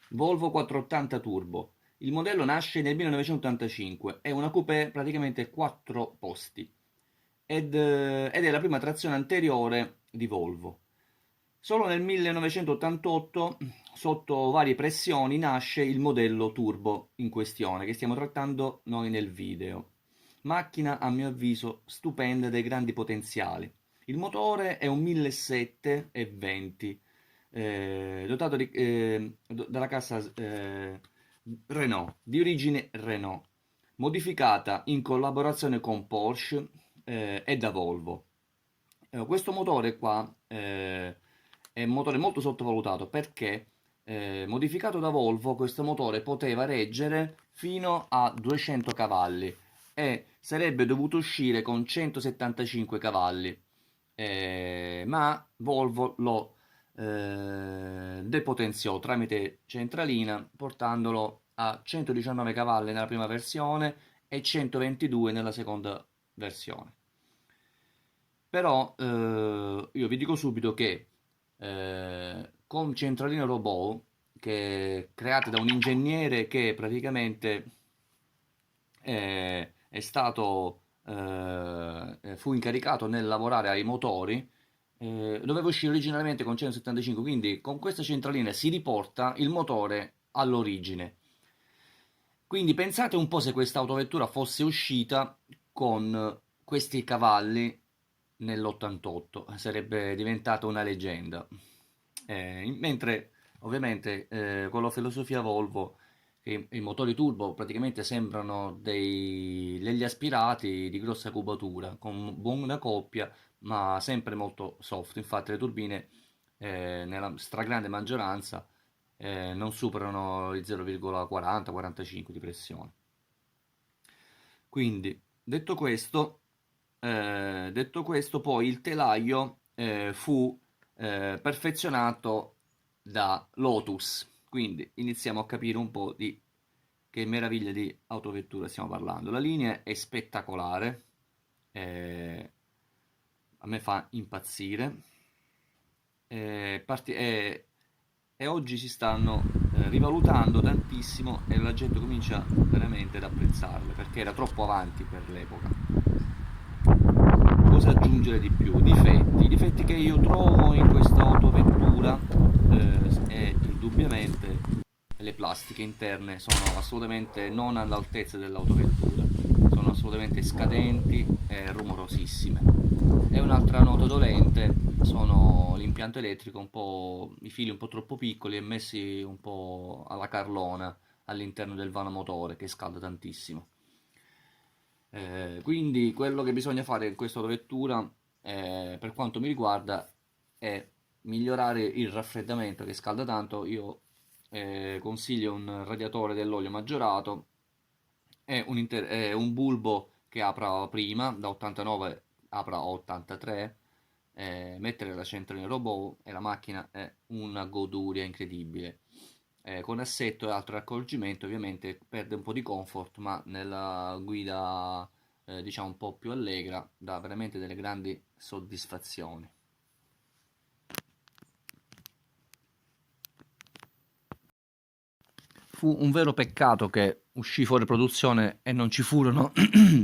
Volvo 480 Turbo. Il modello nasce nel 1985, è una coupé praticamente 4 posti ed è la prima trazione anteriore di Volvo. Solo nel 1988, sotto varie pressioni, nasce il modello turbo in questione, che stiamo trattando noi nel video. Macchina, a mio avviso, stupenda dai grandi potenziali. Il motore è un 1720, dotato dalla cassa Renault, di origine Renault, modificata in collaborazione con Porsche e da Volvo. Questo motore qua è un motore molto sottovalutato perché modificato da Volvo questo motore poteva reggere fino a 200 cavalli e sarebbe dovuto uscire con 175 cavalli, ma Volvo lo depotenziò tramite centralina portandolo a 119 cavalli nella prima versione e 122 nella seconda versione. Però io vi dico subito che con centraline robot create da un ingegnere che praticamente fu incaricato nel lavorare ai motori, doveva uscire originariamente con 175, quindi con questa centralina si riporta il motore all'origine. Quindi pensate un po' se questa autovettura fosse uscita con questi cavalli nell'88, sarebbe diventata una leggenda. Mentre ovviamente con la filosofia Volvo che i motori turbo praticamente sembrano degli aspirati di grossa cubatura, con buona coppia, ma sempre molto soft. Infatti le turbine nella stragrande maggioranza non superano i 0,40-45 di pressione. Quindi, detto questo, poi il telaio fu perfezionato da Lotus. Quindi iniziamo a capire un po' di che meraviglia di autovettura stiamo parlando. La linea è spettacolare, a me fa impazzire. E oggi si stanno rivalutando tantissimo e la gente comincia veramente ad apprezzarle perché era troppo avanti per l'epoca. Cosa aggiungere di più? Difetti. I difetti che io trovo in questa autovettura è indubbiamente le plastiche interne sono assolutamente non all'altezza dell'autovettura, sono assolutamente scadenti e rumorosissime. E un'altra nota dolente sono l'impianto elettrico, i fili un po' troppo piccoli e messi un po' alla carlona all'interno del vano motore che scalda tantissimo. Quindi quello che bisogna fare in questa autovettura, per quanto mi riguarda, è migliorare il raffreddamento che scalda tanto. Io consiglio un radiatore dell'olio maggiorato e un bulbo che apra prima, da 89 apra a 83, mettere la centralina robot e la macchina è una goduria incredibile. Con assetto e altro accorgimento ovviamente perde un po' di comfort, ma nella guida diciamo un po' più allegra dà veramente delle grandi soddisfazioni. Fu un vero peccato che uscì fuori produzione e non ci furono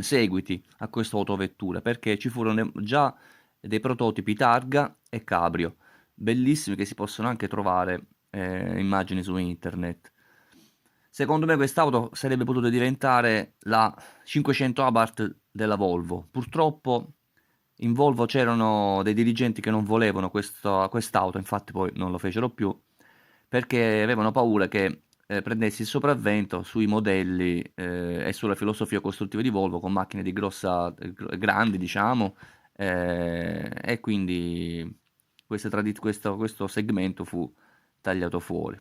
seguiti a questa autovettura, perché ci furono già dei prototipi Targa e Cabrio, bellissimi che si possono anche trovare immagini su internet. Secondo me quest'auto sarebbe potuta diventare la 500 Abarth della Volvo. Purtroppo in Volvo c'erano dei dirigenti che non volevano quest'auto, infatti poi non lo fecero più, perché avevano paura che prendessi il sopravvento sui modelli e sulla filosofia costruttiva di Volvo con macchine di grandi, diciamo, e quindi questo segmento fu tagliato fuori.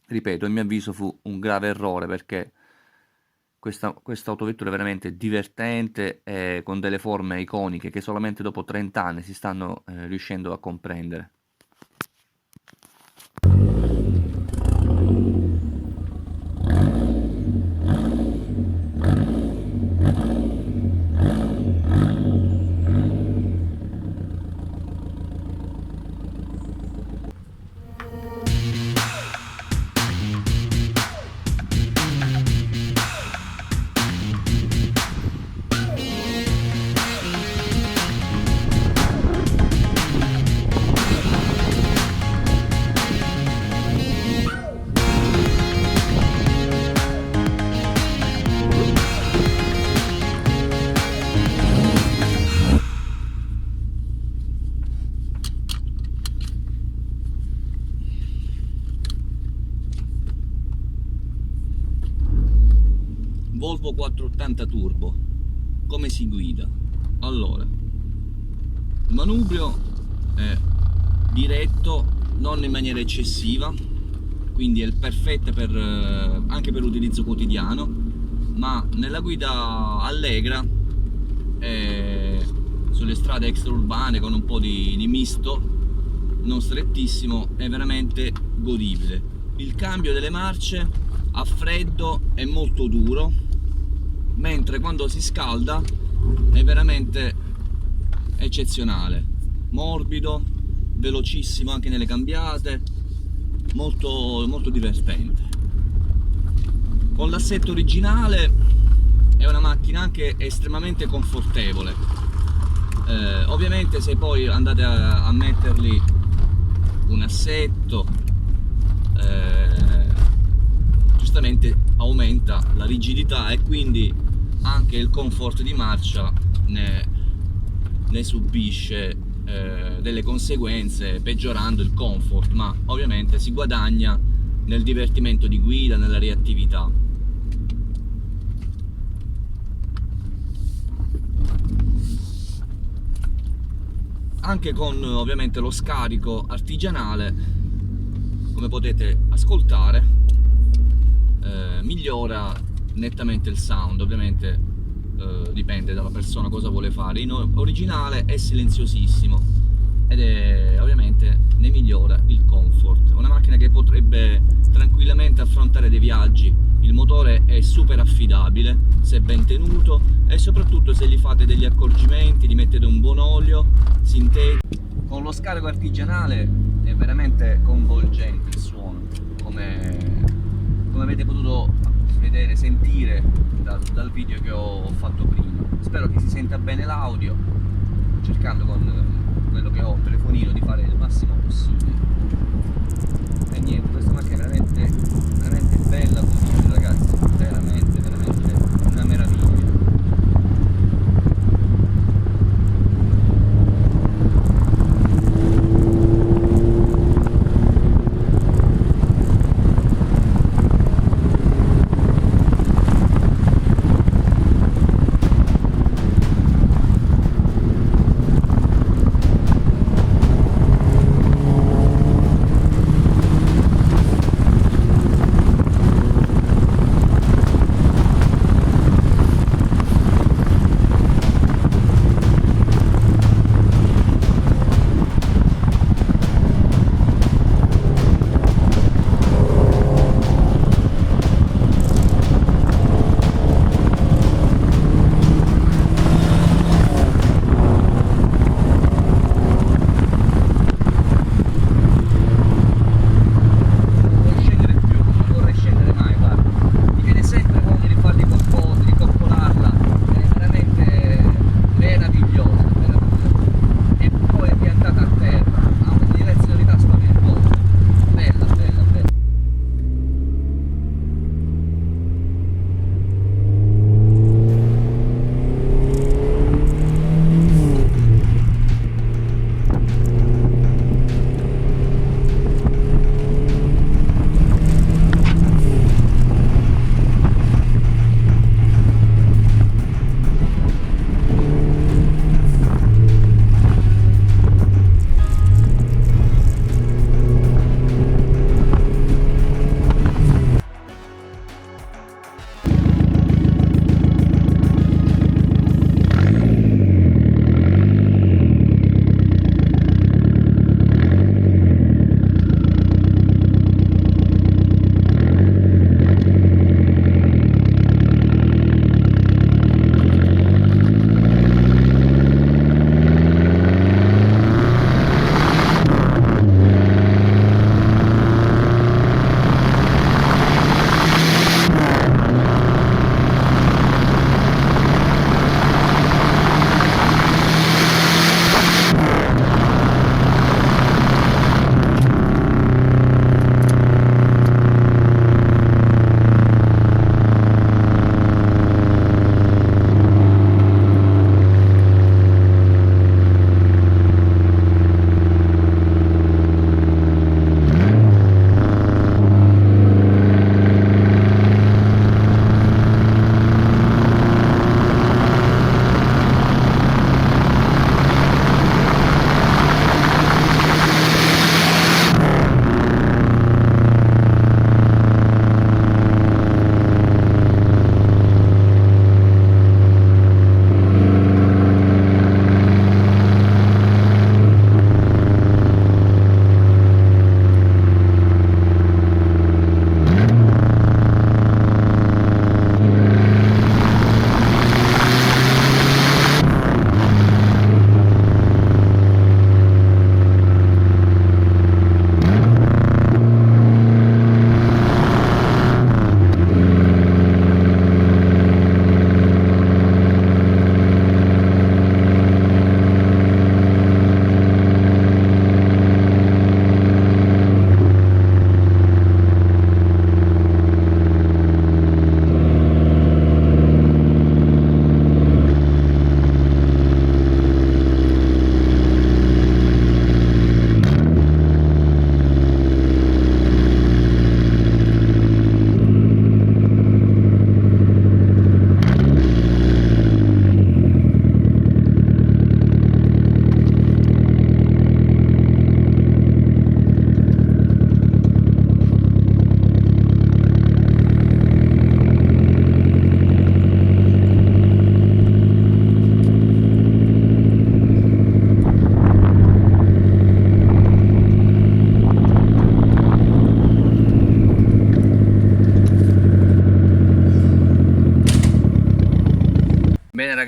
Ripeto, a mio avviso fu un grave errore perché questa autovettura è veramente divertente e con delle forme iconiche che solamente dopo 30 anni si stanno riuscendo a comprendere. Volvo 480 Turbo. Come si guida? Allora, il manubrio è diretto, non in maniera eccessiva, quindi è perfetta anche per l'utilizzo quotidiano, ma nella guida allegra sulle strade extraurbane con un po' di misto, non strettissimo, è veramente godibile. Il cambio delle marce a freddo è molto duro, mentre quando si scalda è veramente eccezionale, morbido, velocissimo anche nelle cambiate, molto, molto divertente. Con l'assetto originale è una macchina anche estremamente confortevole. Ovviamente se poi andate a mettergli un assetto, giustamente aumenta la rigidità e quindi anche il comfort di marcia ne subisce delle conseguenze, peggiorando il comfort, ma ovviamente si guadagna nel divertimento di guida, nella reattività. Anche con ovviamente lo scarico artigianale, come potete ascoltare, migliora nettamente il sound. Ovviamente dipende dalla persona cosa vuole fare. In originale è silenziosissimo ed ovviamente ne migliora il comfort. Una macchina che potrebbe tranquillamente affrontare dei viaggi. Il motore è super affidabile se ben tenuto e soprattutto se gli fate degli accorgimenti, gli mettete un buon olio sintetico. Con lo scarico artigianale è veramente coinvolgente il suono, come avete potuto vedere, sentire dal video che ho fatto prima. Spero che si senta bene l'audio, cercando con quello che ho, un telefonino, di fare il massimo possibile. E niente, questa macchina è veramente, veramente bella, godibile, ragazzi, veramente, veramente una meraviglia.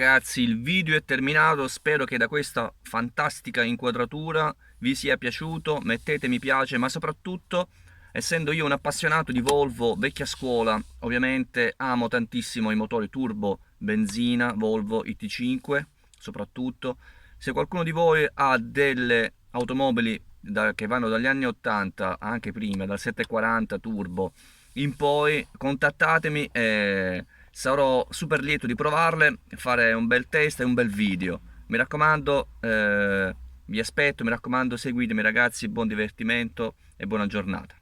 ragazzi, il video è terminato, spero che da questa fantastica inquadratura vi sia piaciuto, mettete mi piace, ma soprattutto, essendo io un appassionato di Volvo vecchia scuola, ovviamente amo tantissimo i motori turbo benzina, Volvo IT5 soprattutto. Se qualcuno di voi ha delle automobili che vanno dagli anni 80, anche prima, dal 740 turbo in poi, contattatemi e sarò super lieto di provarle, fare un bel test e un bel video. Mi raccomando, vi aspetto, mi raccomando, seguitemi ragazzi, buon divertimento e buona giornata.